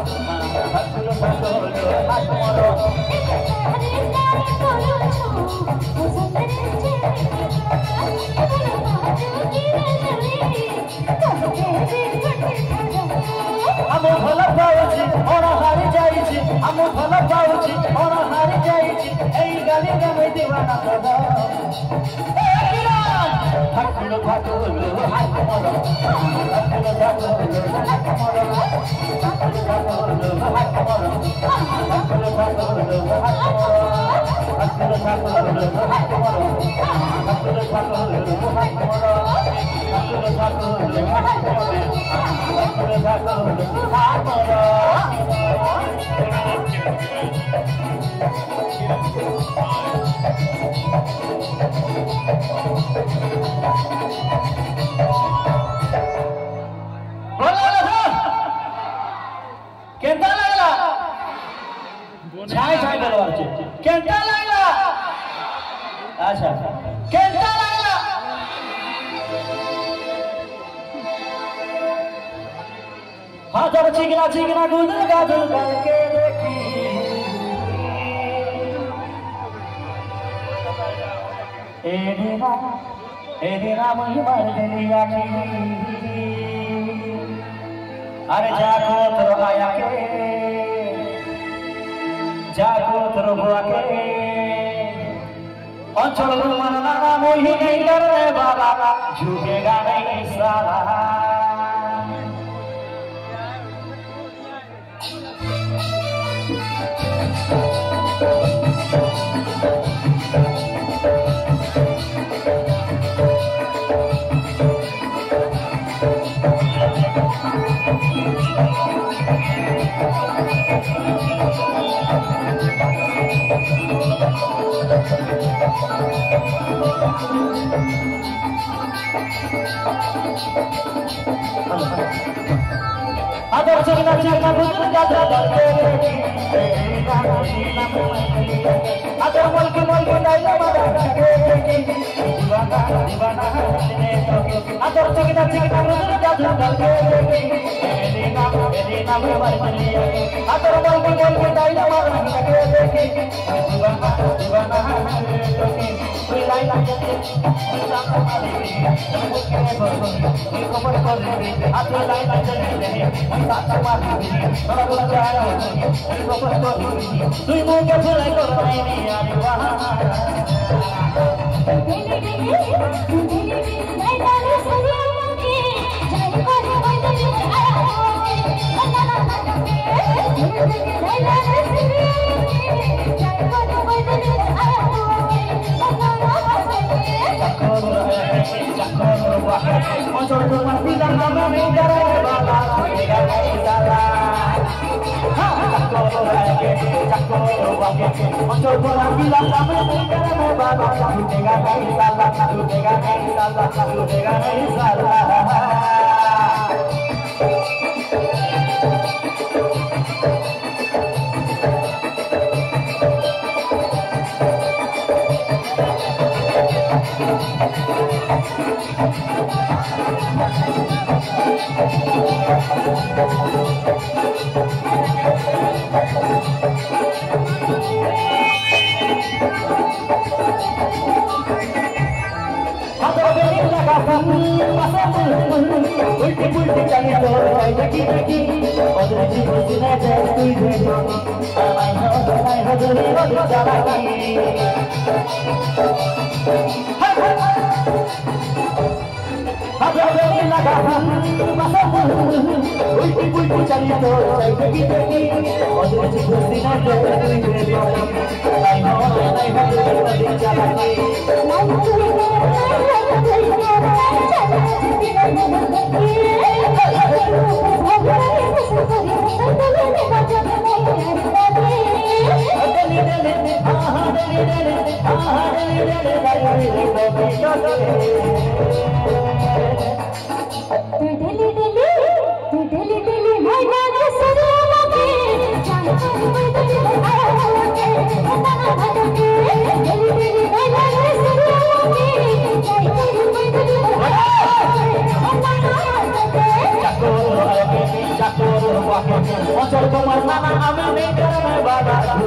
I'm full of poetry, on a hard judge. I'm full of poetry, on a hard judge. Hey, Galinga, with the one of the Hakuna Hakuna Kenta Laila. Asha. Kenta Laila. हाँ जब चिकना चिकना गुजर गाजर करके देखी ए देना मुझे मर गलिया की अरे जागो तो आया के जागो तो बुआ के अंचल मन ना मोही नहीं डरे बाबा झुकेगा नहीं साला अगर चिकना चिकना गुजर गाजर करके अगर मुल्क मुल्क नहीं मरा के दीवाना दीवाना अगर चिकना चिकना गुजर गाजर करके देना में मर गई अगर मुल्क मुल्क नहीं मरा के दीवाना दीवाना कोई लाई लाई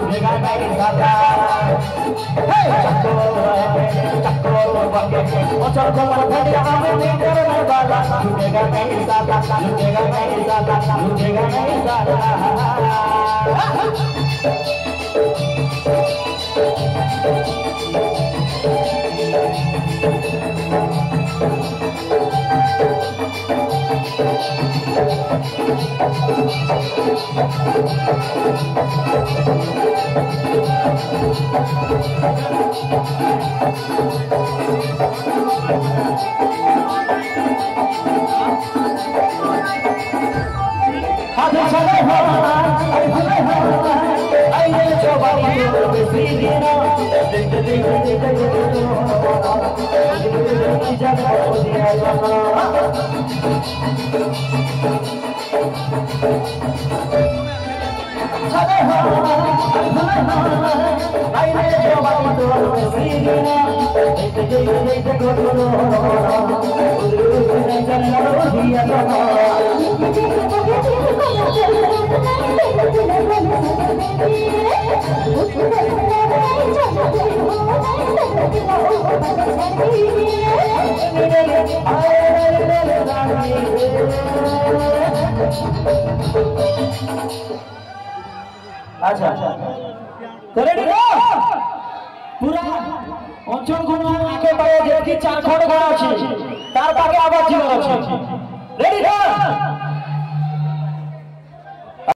लुटेगा नहीं साला चक्को बंगे ओचर को पर फटिया हमें नहीं करने वाला लुटेगा नहीं साला लुटेगा नहीं साला लुटेगा नहीं साला अच्छा तो रेडी हो पूरा अंचल गुण आगे पाए जेकी चार खंड घोड़ा अछि तार पाके आवाज जीवन अछि रेडी हो